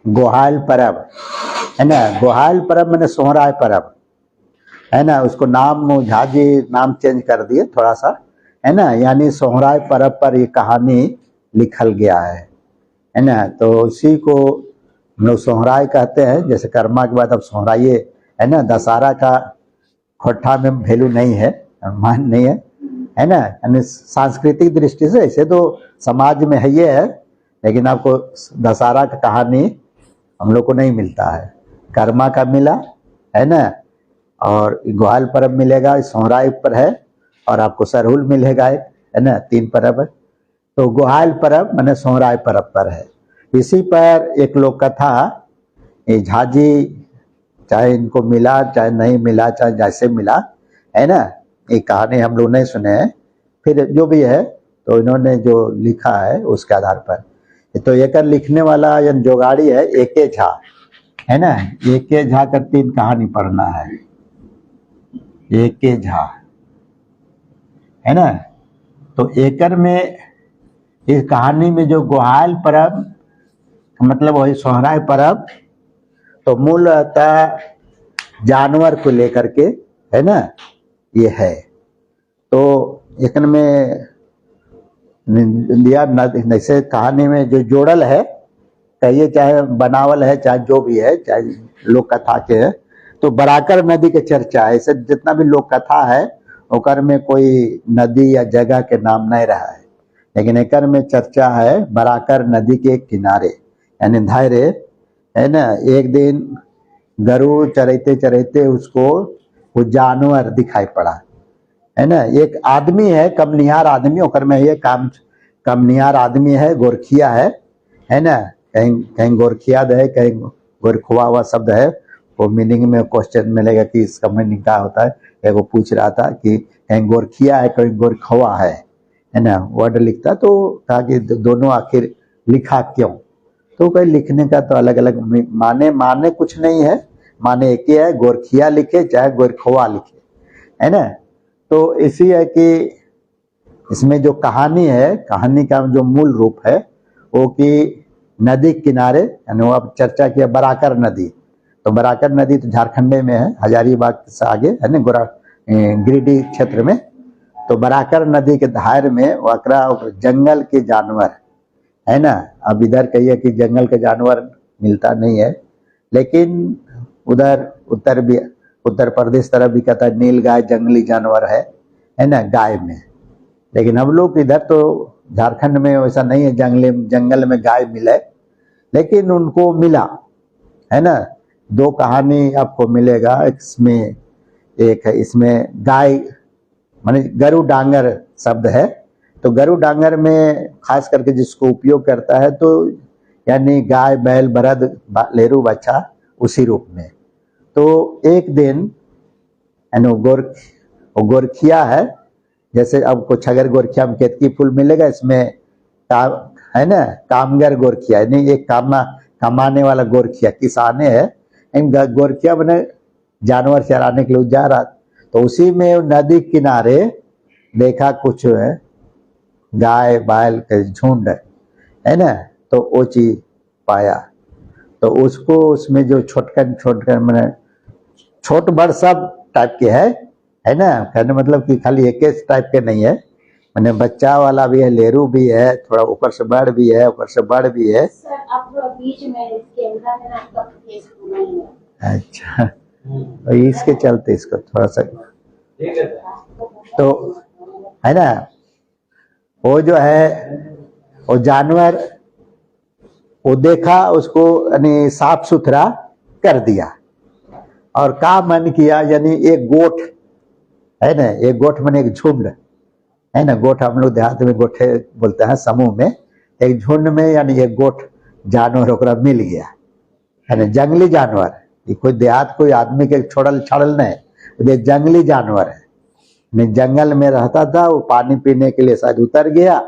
गोहाल परब है ना। गोहाल परब मैंने सोहराय परब है ना, उसको नाम झाजी नाम चेंज कर दिए थोड़ा सा है ना, यानी सोहराय परब पर ये कहानी लिखल गया है ना। तो उसी को हम लोग सोहराय कहते हैं। जैसे कर्मा के बाद अब सोहराइए है ना, दशहरा का खोट्ठा में वैल्यू नहीं है, मान नहीं है ना। यानी सांस्कृतिक दृष्टि से ऐसे तो समाज में है ये है, लेकिन आपको दशहरा का कहानी हम लोग को नहीं मिलता है। कर्मा का मिला है ना, और ग्वाल पर्व मिलेगा, सोहराय पर है, और आपको सरहुल मिलेगा एक है ना, 3 पर्व है। तो ग्वाल पर्व मैंने सोहराय पर्व पर है। इसी पर एक लोक कथा ये झाजी, चाहे इनको मिला चाहे नहीं मिला, चाहे जैसे मिला है ना, ये कहानी हम लोग नहीं सुने हैं, फिर जो भी है तो इन्होंने जो लिखा है उसके आधार पर। तो एक लिखने वाला या जोगाड़ी है एके झा है ना। एके झा का 3 कहानी पढ़ना है, एके झा है ना। तो एकर में इस कहानी में जो गोहाल परब मतलब वही सोहराय परब, तो मूलतः जानवर को लेकर के है ना ये है। तो एक में दिया जैसे कहानी में जो जोड़ल है, कहिए चाहे बनावल है चाहे जो भी है, चाहे लोक कथा के है, तो बराकर नदी के चर्चा है। ऐसे जितना भी लोक कथा है ओकर में कोई नदी या जगह के नाम नहीं रहा है, लेकिन एकर में चर्चा है बराकर नदी के किनारे यानी धायरे है ना। एक दिन गरु चरते चरते उसको वो जानवर दिखाई पड़ा है ना। एक आदमी है कमनिहार आदमी, ओकर में ये काम कमनिहार आदमी है, गोरखिया है ना। कहीं कहीं गोरखियाद है, कहीं गोरखुआ हुआ शब्द है। वो मीनिंग में क्वेश्चन मिलेगा कि इसका मीनिंग क्या होता है। एगो पूछ रहा था कि कहीं गोरखिया है कहीं गोरखुआ है ना, वर्ड लिखता। तो कहा कि दोनों आखिर लिखा क्यों, तो कहीं लिखने का तो अलग अलग माने कुछ नहीं है, माने एक ही है, गोरखिया लिखे चाहे गोरखुआ लिखे है ना। तो इसी है कि इसमें जो कहानी है, कहानी का जो मूल रूप है वो कि नदी किनारे, यानी वो अब चर्चा किया बराकर नदी। तो बराकर नदी तो झारखंड में है, हजारीबाग से आगे है ना, गिरिडीह क्षेत्र में। तो बराकर नदी के धार में वकरा जंगल के जानवर है ना। अब इधर कहिए कि जंगल के जानवर मिलता नहीं है, लेकिन उधर उत्तर प्रदेश तरफ भी कहता है नील गाय जंगली जानवर है ना गाय में। लेकिन हम लोग इधर तो झारखंड में वैसा नहीं है, जंगल में गाय मिले, लेकिन उनको मिला है ना। 2 कहानी आपको मिलेगा, इसमें एक है इसमें गाय माने गरु डांगर शब्द है। तो गरु डांगर में खास करके जिसको उपयोग करता है तो यानी गाय बैल बरद लेरू बच्चा उसी रूप में। तो एक दिन यानी गोरखिया है, जैसे अब कुछ अगर गोरखिया में केतकी फूल मिलेगा, इसमें है ना कामगर गोरखिया यानी एक कमाने वाला गोरखिया किसाने है। इन गोरखिया बने जानवर चराने के लिए जा रहा, तो उसी में नदी किनारे देखा कुछ है गाय बैल के झुंड है ना। तो वो चीज पाया, तो उसको उसमें जो छोटकन मैंने छोट बड़ सब टाइप के है ना। कहने मतलब कि खाली एक टाइप के नहीं है, मैंने बच्चा वाला भी है, लेरू भी है, थोड़ा ऊपर से बड़ भी है, ऊपर से बड़ भी है। सर आप थोड़ा बीच में कैमरा में आपका फेस नहीं है। अच्छा, तो इसके चलते इसको थोड़ा सा तो है ना। वो जो है वो जानवर वो देखा, उसको यानी साफ सुथरा कर दिया और का मन किया, यानी एक गोठ है ना, एक गोठ मैंने एक झुंड है ना। गोठ हम लोग देहात में गोठे बोलते हैं, समूह में एक झुंड में यानी एक गोठ जानवर ओकरा मिल गया है ना। जंगली जानवर, ये कोई देहात कोई आदमी के छोड़ल छाड़ल नहीं, ये जंगली जानवर है। जंगल में रहता था, वो पानी पीने के लिए शायद उतर गया,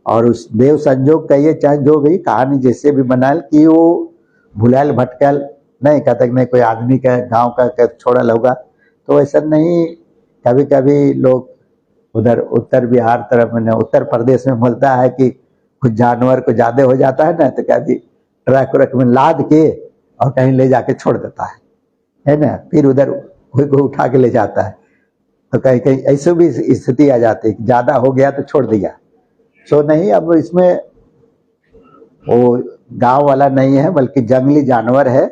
और उस देव संजोग कहिए चाहे जो भी कहानी जैसे भी बनाल कि वो भुलाल भटकल नहीं, कहते नहीं कोई आदमी का गांव का छोड़ल होगा, तो ऐसा नहीं। कभी कभी लोग उधर उत्तर बिहार तरफ में उत्तर प्रदेश में बोलता है कि कुछ जानवर को ज्यादा हो जाता है ना, तो कभी ट्रक व्रक में लाद के और कहीं ले जाके छोड़ देता है ना, फिर उधर को उठा के ले जाता है। तो कहीं कहीं ऐसे भी स्थिति आ जाती है, ज्यादा हो गया तो छोड़ दिया। सो नहीं, अब इसमें वो गांव वाला नहीं है बल्कि जंगली जानवर है,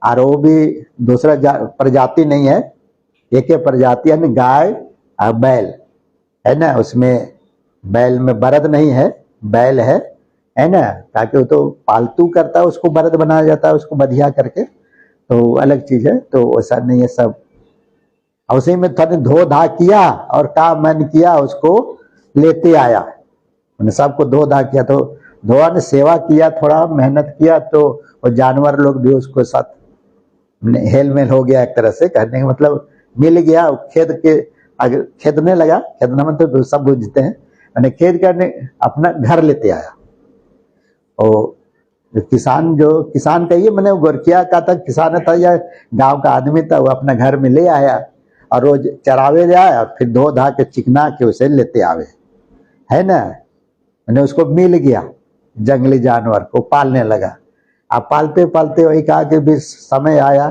और वो भी दूसरा प्रजाति नहीं है, एक ही प्रजाति है, गाय और बैल है ना। उसमें बैल में बरद नहीं है, बैल है ना, ताकि वो तो पालतू करता है, उसको बरद बनाया जाता है, उसको बधिया करके, तो अलग चीज है। तो वैसा नहीं है, सब उसी में थोड़ा धो धा किया और काम मन किया, उसको लेते आया, मैंने सबको धो धा किया, तो धोआ ने सेवा किया, थोड़ा मेहनत किया, तो वो जानवर लोग भी उसको साथ हेल मेल हो गया, एक तरह से कहने का मतलब मिल गया। खेद के अगर खेदने लगा, खेदना मतलब तो सब बुझते हैं, मैंने खेद करने अपना घर लेते आया। और किसान कहिए, मैंने गोरखिया का था, किसान था या गांव का आदमी था, वो अपना घर में ले आया और रोज चरावे ले आया, फिर धो धा के चिकना के उसे लेते आवे, है ना। मैंने उसको मिल गया, जंगली जानवर को पालने लगा। अब पालते पालते वही कहा कि भी समय आया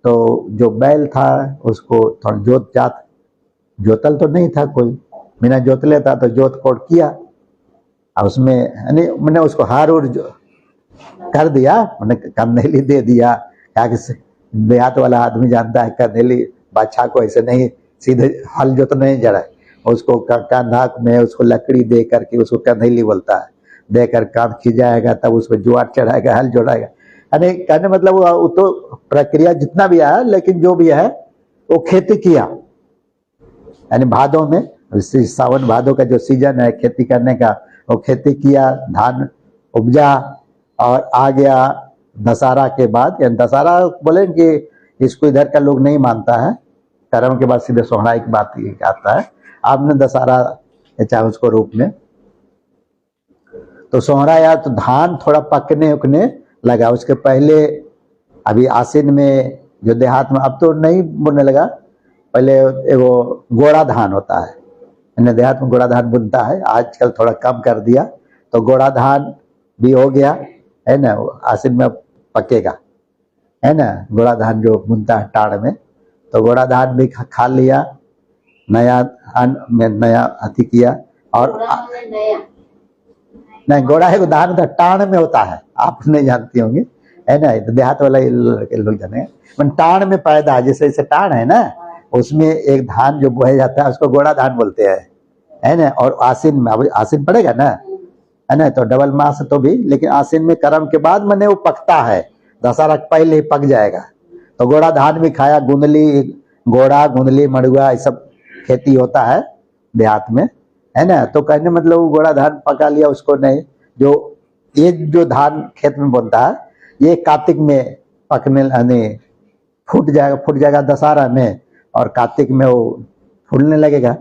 तो जो बैल था उसको थोड़ा जोतल तो नहीं था कोई, बिना जोतले था, तो जोत कोड़ किया, और उसमें मैंने उसको हार उर कर दिया, मैंने कंदेली दे दिया। क्या कि देहात वाला आदमी जानता है, कंदेली बादशाह को ऐसे नहीं सीधे हल जोत नहीं जड़ा, उसको कंधा में उसको लकड़ी दे करके उसको कंधेली बोलता है, देकर कांध खिंचाएगा, तब उसमें जुआर चढ़ाएगा, हल जोड़ाएगा। यानी कहने मतलब वो तो प्रक्रिया जितना भी है, लेकिन जो भी है वो खेती किया, यानी भादों में, सावन भादों का जो सीजन है खेती करने का, वो खेती किया, धान उपजा, और आ गया दशहरा के बाद। यानी दशहरा बोले कि इसको इधर का लोग नहीं मानता है, कर्म के बाद सीधे सोहराई की बात आता है। आपने दशहरा चाहे उसको रूप में, तो सोहरा आया तो धान थोड़ा पकने उकने लगा। उसके पहले अभी आसिन में जो देहात में, अब तो नहीं बुनने लगा, पहले एगो गोड़ा धान होता है, देहात में गोड़ा धान बुनता है, आजकल थोड़ा कम कर दिया। तो गोड़ा धान भी हो गया है ना, आसिन में पकेगा, है ना, गोड़ा धान जो बुनता है टाड़ में, तो गोड़ा धान भी खा लिया, नया में नया अति किया। और नहीं, गोड़ा है धान तो टाण में होता है, आप नहीं जानती होंगी, है ना, तो देहात वाला लड़के लोग जाने, टाण में पैदा है, जैसे टाण है ना, उसमें एक धान जो बोया जाता है उसको गोड़ा धान बोलते हैं, है ना। और आसिन में, अब आसिन पड़ेगा ना, है ना, तो डबल मास तो भी, लेकिन आसिन में कर्म के बाद मैंने वो पकता है, दशहरा पहले ही पक जाएगा। तो गोड़ा धान भी खाया, गोड़ा गुंदली मड़ुआ ये सब खेती होता है देहात में, है ना। तो कहने मतलब वो गोड़ा धान पका लिया, उसको नहीं, ये जो धान खेत में बनता है ये कार्तिक में पकने यानी फूट जाएगा दशहरा में, और कार्तिक में वो फूलने लगेगा।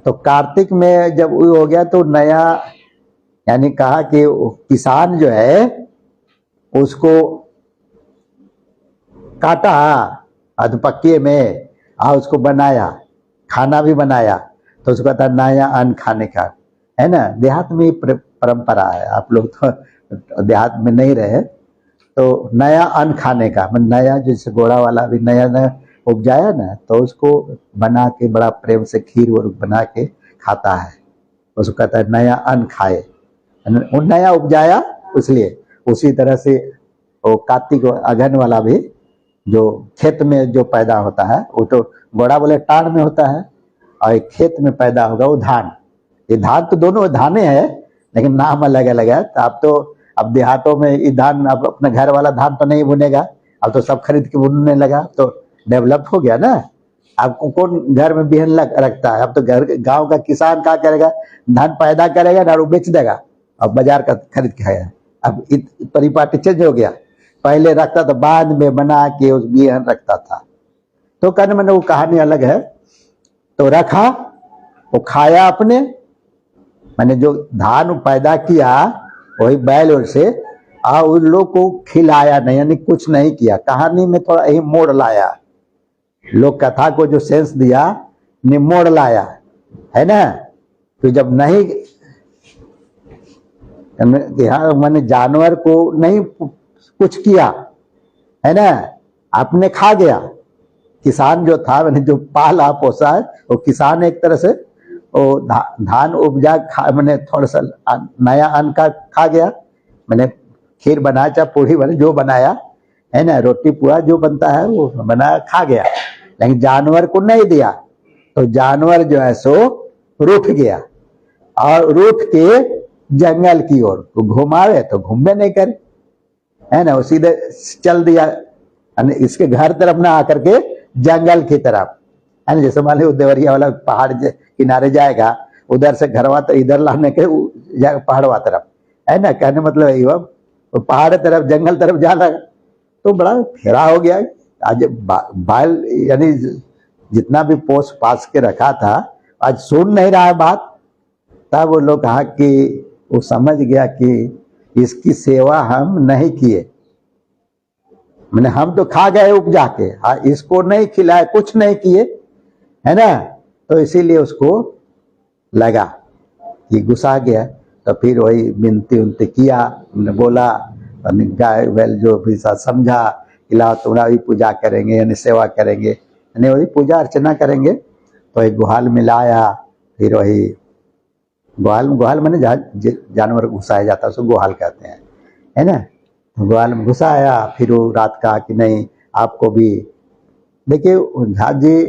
तो कार्तिक में जब वो हो गया तो नया, यानी कहा कि किसान जो है उसको काटा अधपक्के में, उसको बनाया, खाना भी बनाया, तो उसको कहता है नया अन्न खाने का, है ना। देहात में परंपरा है, आप लोग तो देहात में नहीं रहे, तो नया अन्न खाने का, नया जैसे घोड़ा वाला भी नया नया उपजाया ना, तो उसको बना के बड़ा प्रेम से खीर वो बना के खाता है, उसको कहता है नया अन्न खाए, नया उपजाया इसलिए। उसी तरह से वो कार्तिक अगहन वाला भी जो खेत में जो पैदा होता है, वो तो घोड़ा बोले टाण में होता है, और एक खेत में पैदा होगा वो धान। ये धान तो दोनों धाने हैं, लेकिन नाम अलग अलग है। तो अब देहातों में ये धान, अब अपना घर वाला धान तो नहीं बुनेगा, अब तो सब खरीद के बुनने लगा, तो डेवलप हो गया ना। अब कौन घर में बिहन रखता है, अब तो गांव का किसान क्या करेगा, धान पैदा करेगा ना, वो बेच देगा, अब बाजार का खरीद के खाएगा। अब परिपाटी चेंज हो गया, पहले रखता था बाद में बना के उस बिहन रखता था। तो कहने मैंने वो कहानी अलग है। तो रखा, वो खाया अपने, मैंने जो धान पैदा किया वही बैल और से, उन लोग को खिलाया नहीं, यानी कुछ नहीं किया। कहानी में थोड़ा यही मोड़ लाया, लोग कथा को जो सेंस दिया ने मोड़ लाया, है ना। तो जब नहीं यहाँ मैंने जानवर को नहीं कुछ किया, है ना, आपने खा गया। किसान जो था, मैंने जो पाला पोसा है, वो किसान एक तरह से वो धान उपजा मैंने थोड़ा सा नया अन्न का खा गया। मैंने खीर बनाया, चाहे पूड़ी बने, जो बनाया है ना, रोटी पुआ जो बनता है वो बनाया खा गया, लेकिन जानवर को नहीं दिया। तो जानवर जो है सो रूठ गया और रूठ के जंगल की ओर तो घुमावे तो घूमबे नहीं करे, है ना, वो सीधे चल दिया इसके घर तरफ ना आकर के जंगल की तरफ, है ना। जैसे मान लो देवरिया वाला पहाड़ किनारे जाएगा, उधर से घरवा तो इधर लाने के पहाड़वा तरफ, है ना। कहने मतलब यही वो पहाड़ तरफ जंगल तरफ जा लगा, तो बड़ा फेरा हो गया। आज बाल यानी जितना भी पोस पास के रखा था आज सुन नहीं रहा है बात। तब वो लोग कहा कि वो समझ गया कि इसकी सेवा हम नहीं किए, मैंने हम तो खा गए उपजा के, इसको नहीं खिलाए, कुछ नहीं किए, है ना। तो इसीलिए उसको लगा कि गुस्सा गया। तो फिर वही विनती उनती किया, हमने बोला, गाय बैल जो भी समझा, खिलाओ तुम्हारा भी पूजा करेंगे, यानी सेवा करेंगे, यानी वही पूजा अर्चना करेंगे। तो एक गुहाल में लाया, फिर वही गुहाल मैंने जानवर घुसाया जाता है उसको गुहाल कहते हैं, है ना। गुहाल में घुसाया, फिर वो रात कहा कि नहीं आपको भी, देखिए झा जी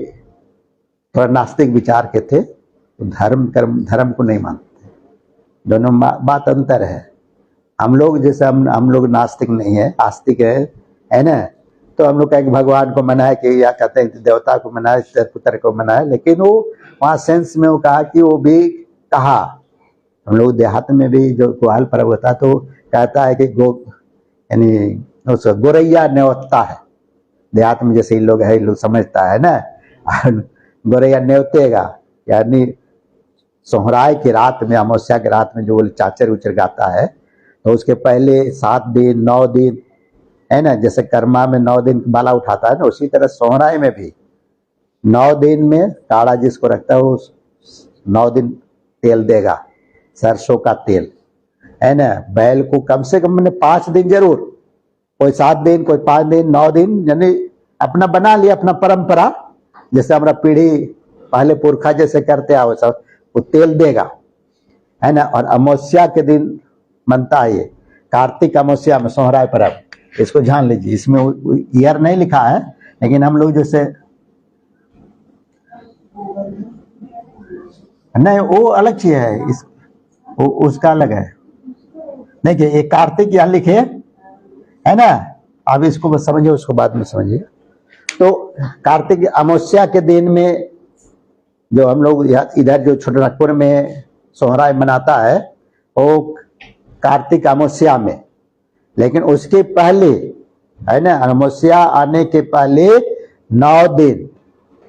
थोड़ा नास्तिक विचार के थे, तो धर्म को नहीं मानते, दोनों बात अंतर है। हम लोग जैसे हम लोग नास्तिक नहीं है, आस्तिक है ना। तो हम लोग कहें भगवान को मनाए कि या कहते हैं देवता को मनाए, पुत्र को मनाए, लेकिन वो वहाँ सेंस में वो कहा कि वो भी कहा। हम लोग देहात में भी जो गुहाल पर्व होता है तो कहता है कि यानी उस गोरैया न्योतता है, देहात में जैसे इन लोग है, इन लोग समझता है ना, गोरैया न्योतेगा, यानी सोहराय की रात में, अमावस्या की रात में जो वो चाचर उचर गाता है, तो उसके पहले 7 दिन 9 दिन, है ना, जैसे कर्मा में 9 दिन बाला उठाता है ना, उसी तरह सोहराय में भी 9 दिन में काड़ा जिसको रखता है वो 9 दिन तेल देगा, सरसों का तेल, है ना। बैल को कम से कम मैंने 5 दिन जरूर, कोई 7 दिन कोई 5 दिन 9 दिन, यानी अपना बना लिया अपना परंपरा, जैसे हमारा पीढ़ी पहले पुरखा जैसे करते आओ सब, वो तेल देगा, है ना। और अमावस्या के दिन मनता है ये कार्तिक अमावस्या में सोहराय पर्व, इसको जान लीजिए। इसमें ईयर नहीं लिखा है, लेकिन हम लोग जैसे नहीं, वो अलग चीज है, उसका अलग है। देखिए ये कार्तिक यहाँ लिखे है ना, अब इसको बस समझिए, उसको बाद में समझिए। तो कार्तिक अमावस्या के दिन में जो हम लोग इधर जो छोटानागपुर में सोहराय मनाता है वो कार्तिक अमावस्या में, लेकिन उसके पहले, है ना, अमावस्या आने के पहले 9 दिन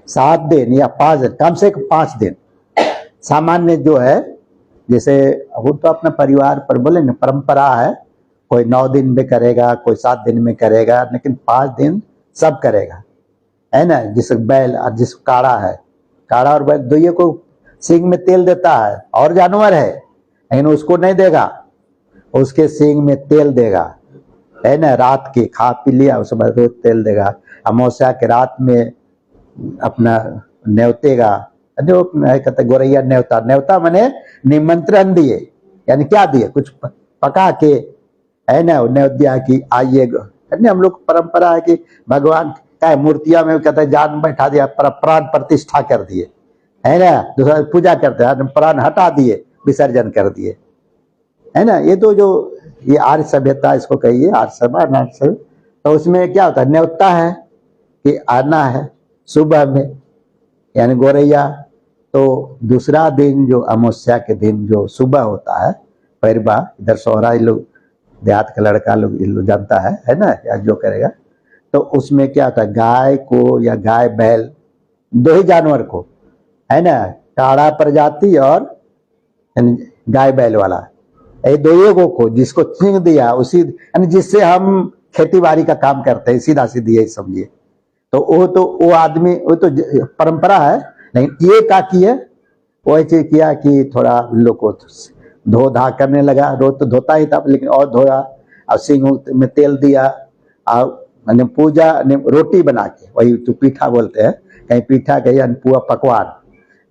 7 दिन या 5 दिन, कम से कम 5 दिन सामान्य जो है, जैसे वो तो अपना परिवार पर बोले ना, परंपरा है, कोई 9 दिन में करेगा, कोई 7 दिन में करेगा, लेकिन 5 दिन सब करेगा, है ना। जिस बैल और जिस काड़ा है, काड़ा और बैल दोनों को सींग में तेल देता है, और जानवर है लेकिन उसको नहीं देगा, उसके सींग में तेल देगा, है ना। रात के खा पी लिया उसके बाद रोज तेल देगा, अमावस्या के रात में अपना न्योतेगा, जो कहते गोरैया न्योता, न्योता मैंने निमंत्रण दिए, यानी क्या दिए, कुछ पका के, है ना, न्योत दिया कि आइए। हम लोग परंपरा है कि भगवान का मूर्तियां में कहते जान बैठा दिया, प्राण प्रतिष्ठा कर दिए, है ना, दूसरा पूजा करते हैं, प्राण हटा दिए, विसर्जन कर दिए, है ना। ये तो जो ये आर्य सभ्यता इसको कहिए, आर्य सभ्यता, तो उसमें क्या होता है, न्योता है कि आना है सुबह में, यानी गोरैया। तो दूसरा दिन जो अमावस्या के दिन जो सुबह होता है, पैरबा, इधर सोहराय लोग देहात का लड़का लोग जानता है ना, या जो करेगा, तो उसमें क्या होता है, गाय को या गाय बैल 2 ही जानवर को, है ना, काड़ा प्रजाति और गाय बैल वाला, ये दोनों को जिसको छींक दिया उसी, यानी जिससे हम खेती बाड़ी का काम करते हैं, सीधा सीधी यही समझिए। तो वो आदमी, वो तो परंपरा है, लेकिन ये क्या किया, वही चीज किया कि थोड़ा लोग को धो धा करने लगा, रोज तो धोता ही था लेकिन और धोया, और सिंह में तेल दिया, और मैंने पूजा ने रोटी बना के, वही तो पीठा बोलते हैं, कहीं पीठा कहीं पुआ पकवान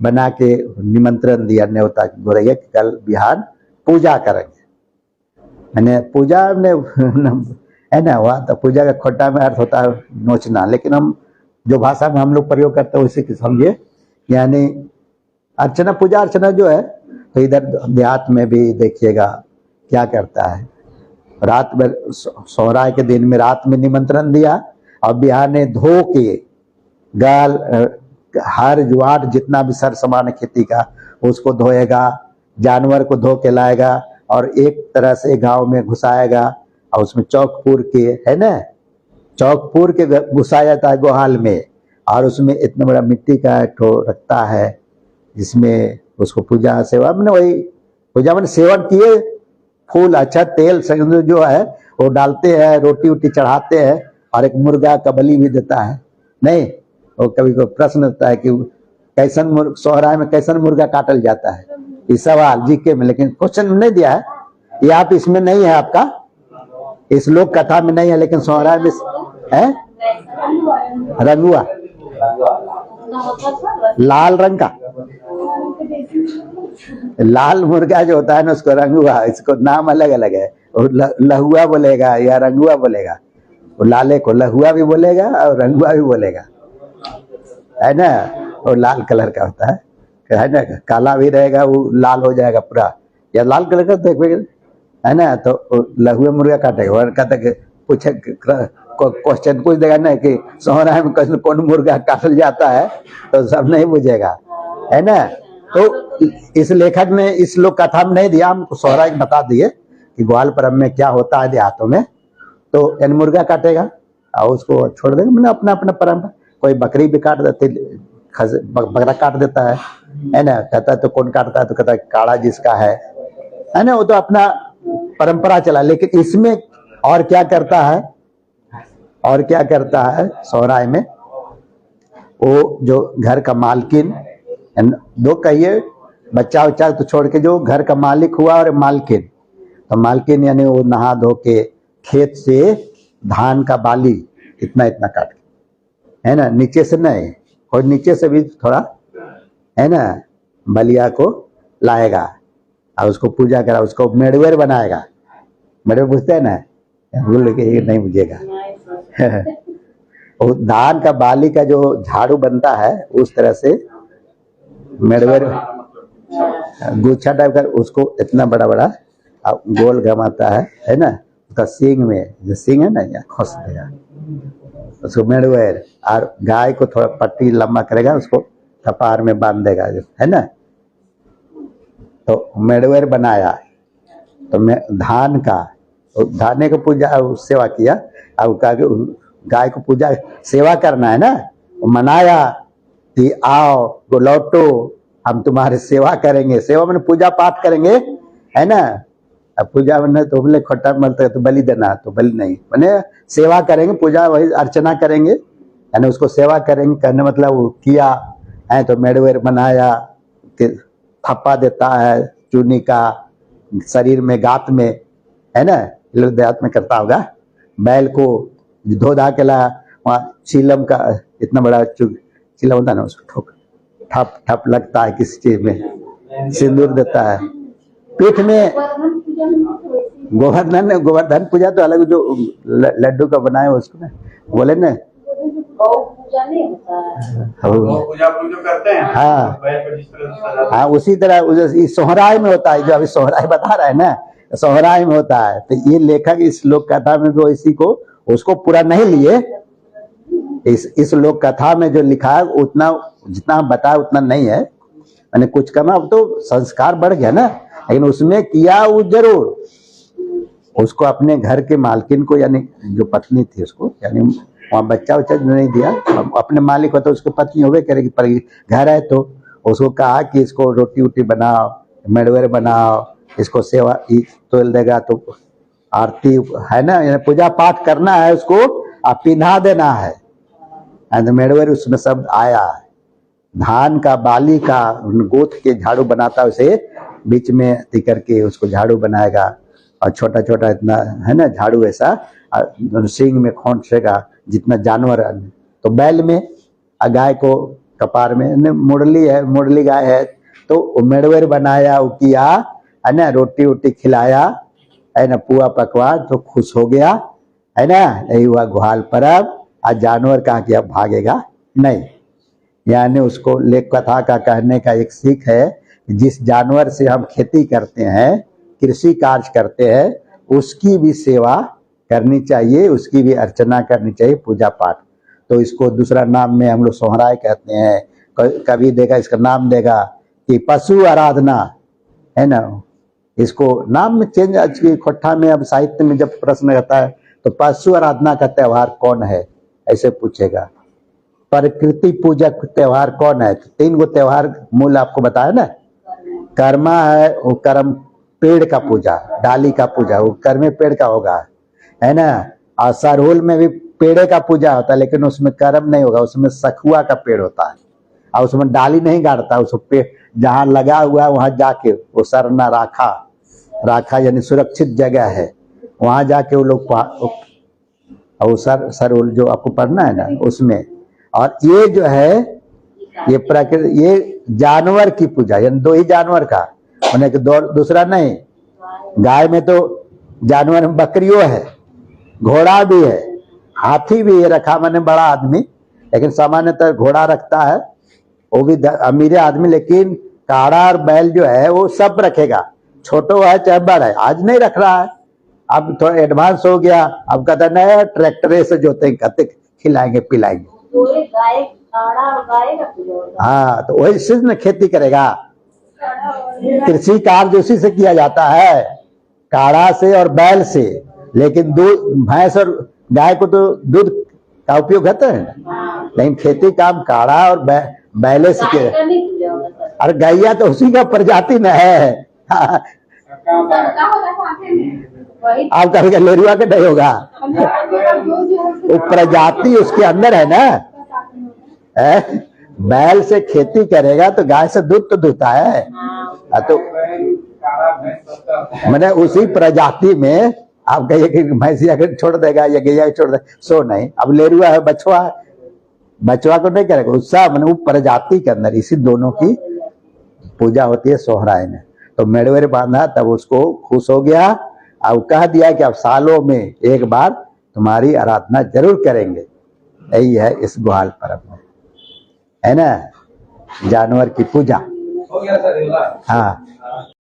बना के निमंत्रण दिया, न्योता गोरैया कि कल बिहान पूजा करेंगे। मैंने पूजा ने है ना, वहाँ तो पूजा का खोटा में अर्थ होता है नोचना, लेकिन हम जो भाषा में हम लोग प्रयोग करते हैं उसी की समझिए, यानी अर्चना, पूजा अर्चना जो है। तो इधर देहात में भी देखिएगा क्या करता है, रात में सोहराय के दिन में रात में निमंत्रण दिया, और बिहाने धो के गाल हर ज्वार जितना भी सर सामान है खेती का उसको धोएगा, जानवर को धो के लाएगा, और एक तरह से गांव में घुसाएगा, और उसमें चौक पूर के, है ना, चौक पूर के घुसाया जाता है गोहाल में, और उसमें इतना बड़ा मिट्टी का ठो रखता है जिसमें उसको पूजा सेवा मैंने वही पूजा मैंने सेवन किए, फूल अच्छा तेल जो है वो डालते हैं, रोटी वोटी चढ़ाते हैं, और एक मुर्गा का बलि भी देता है। नहीं, वो कभी कोई प्रश्न होता है कि कैसन सोहराय में कैसन मुर्गा काटल जाता है, ये सवाल जीके में, लेकिन क्वेश्चन नहीं दिया है, ये आप इसमें नहीं है, आपका इस लोक कथा में नहीं है, लेकिन सोहराय में है रंगुआ, लाल रंग का लाल मुर्गा जो होता है ना उसको रंगुआ, इसको नाम अलग अलग है, लहुआ बोलेगा या रंगुआ बोलेगा, वो लाले को लहुआ भी बोलेगा और रंगुआ भी बोलेगा, है ना। और लाल कलर का होता है ना, काला भी रहेगा वो लाल हो जाएगा पूरा, या लाल कलर का देखिए, है ना। तो लहुआ मुर्गा काटेगा, और कहते पूछे क्वेश्चन पूछ देगा ना कि सोहराय में कौन मुर्गा काटल जाता है, तो सब नहीं बुझेगा, है ना। तो इस लेखक ने इस लोक कथा में नहीं दिया, हमको सोहराय बता दिए कि ग्वाल पर्व में क्या होता है देहातों में। तो यानी मुर्गा काटेगा और उसको छोड़ देगा, मैंने अपना अपना परंपरा, कोई बकरी भी काट देते, बकरा काट देता है ना, कहता है तो कौन काटता है, तो कहता है काड़ा जिसका है ना, वो तो अपना परंपरा चला। लेकिन इसमें और क्या करता है, और क्या करता है सोहराय में, वो जो घर का मालकिन, दो कहिए बच्चा उच्चा तो छोड़ के जो घर का मालिक हुआ और मालकिन, तो मालकिन यानी वो नहा धो के खेत से धान का बाली इतना इतना काट के, है ना, नीचे से नहीं, और नीचे से भी थोड़ा, है ना, बलिया को लाएगा और उसको पूजा करा, उसको मेड़वेर बनाएगा, मेड़वेर बुझते हैं ना, भूल के ये नहीं बुझेगा वो धान का बाली का जो झाड़ू बनता है उस तरह से मेड़वेर गुच्छा टाइप का, उसको इतना बड़ा बड़ा गोल घमाता है ना, उसका सींग में जो सींग है ना या खोस देगा उसको मेड़वेर, और गाय को थोड़ा पट्टी लंबा करेगा, उसको कपार में बांध देगा, है ना। तो मेड़वेर बनाया, तो धान का धाने को पूजा सेवा किया, अब गाय को पूजा सेवा करना है ना, मनाया कि आओ वो लौटो हम तुम्हारी सेवा करेंगे, सेवा मैंने पूजा पाठ करेंगे, है ना। अब पूजा मैंने तो बोले खोटा मलते तो बलि देना, तो बलि नहीं, मैंने सेवा करेंगे, पूजा वही अर्चना करेंगे, है ना, उसको सेवा करेंगे, करने मतलब वो किया है, तो मेड़वेर बनाया, थप्पा देता है चूनी का शरीर में गात में, है ना, लोग देहात में करता होगा, बैल को धो धा के ला, वहाँ चीलम का इतना बड़ा चीलम होता है ना, उसको ठोक ठप ठप लगता है किसी चीज में, सिंदूर देता है पीठ में। गोवर्धन पूजा तो अलग, जो लड्डू का बनाए उसको ना बोले ना, हाँ उसी तरह सोहराय में होता है, जो अभी सोहराय बता रहा है ना, सोहराय में होता है। तो ये लेखक इस लोक कथा में जो इसी को उसको पूरा नहीं लिए, इस लोक कथा में जो लिखा है उतना जितना बताया उतना नहीं है, मैंने कुछ करना, अब तो संस्कार बढ़ गया ना, लेकिन उसमें किया वो जरूर, उसको अपने घर के मालकिन को, यानी जो पत्नी थी उसको, यानी वहाँ बच्चा उच्चा नहीं दिया, अपने मालिक होता उसकी पत्नी होवे करेगी, पर घर है तो उसको कहा कि इसको रोटी वोटी बनाओ, मेड़वेर बनाओ, इसको सेवा तोल देगा तो आरती, है ना, पूजा पाठ करना है, उसको पिन्हा देना है, मेड़वेर उसमें सब आया है, धान का बाली का गोथ के झाड़ू बनाता है, उसे बीच में ती करके उसको झाड़ू बनाएगा, और छोटा छोटा इतना है ना झाड़ू ऐसा सींग में खोंचेगा जितना जानवर है। तो बैल में गाय को कपार में मुरली है, मुरली गाय है तो मेड़वेर बनाया, वो किया है ना, रोटी वोटी खिलाया है ना, पुआ पकवा तो खुश हो गया है ना। यही हुआ गुहाल पर्व। आज जानवर कहा कि अब भागेगा नहीं, यानी उसको लेख कथा का कहने का एक सीख है, जिस जानवर से हम खेती करते हैं, कृषि कार्य करते हैं, उसकी भी सेवा करनी चाहिए, उसकी भी अर्चना करनी चाहिए, पूजा पाठ। तो इसको दूसरा नाम में हम लोग सोहराय कहते हैं, कभी देगा इसका नाम देगा कि पशु आराधना है ना। इसको नाम में चेंज आज की इकट्ठा में अब साहित्य में जब प्रश्न रहता है तो पशु आराधना का त्योहार कौन है ऐसे पूछेगा। प्रकृति पूजक त्योहार कौन है? 3 गो त्योहार मूल आपको बताया ना। कर्मा है, वो कर्म पेड़ का पूजा, डाली का पूजा, वो कर्मे पेड़ का होगा है ना। और सरहुल में भी पेड़े का पूजा होता है, लेकिन उसमें कर्म नहीं होगा, उसमें सखुआ का पेड़ होता है और उसमें डाली नहीं गाड़ता, उस पेड़ जहाँ लगा हुआ है वहां जाके वो सरना राखा, राखा यानी सुरक्षित जगह है, वहां जाके वो लोग और सरहुल जो आपको पढ़ना है ना उसमें। और ये जो है ये प्रकृति, ये जानवर की पूजा, यानी 2 ही जानवर का मैंने दूसरा नहीं। गाय में तो जानवर में बकरियों है, घोड़ा भी है, हाथी भी है रखा मैंने बड़ा आदमी, लेकिन सामान्यतः घोड़ा रखता है वो भी अमीर आदमी, लेकिन काड़ा और बैल जो है वो सब रखेगा, छोटो है चाहे बड़ा है। आज नहीं रख रहा है, अब थोड़ा एडवांस हो गया, अब कहता नहीं ट्रैक्टर से जोतेंगे, कहते खिलाएंगे पिलाएंगे। हाँ, तो वही से न खेती करेगा, कृषि कार्य उसी से किया जाता है, काड़ा से और बैल से। लेकिन दूध भैंस और गाय को तो दूध का उपयोग होता है, लेकिन खेती काम काड़ा और बैले से किया। अरे गैया तो उसी का प्रजाति न है। आप कभी लेरुआ के नहीं होगा, वो प्रजाति उसके अंदर है ना। बैल से खेती करेगा तो गाय से दूध तो दूता है, तो मैंने उसी प्रजाति में आप कहिए कि भैंसिया के छोड़ देगा या गैया छोड़ देगा, सो नहीं। अब लेरुआ है, बछवा है, बछवा को नहीं करेगा, उसका मैंने वो प्रजाति के अंदर इसी दोनों की पूजा होती है सोहराय में। तो मेड़वेर बांधा तब उसको खुश हो गया, अब कह दिया कि अब सालों में एक बार तुम्हारी आराधना जरूर करेंगे। यही है इस गुहाल पर्व में, है ना, जानवर की पूजा। हो गया सर। हाँ।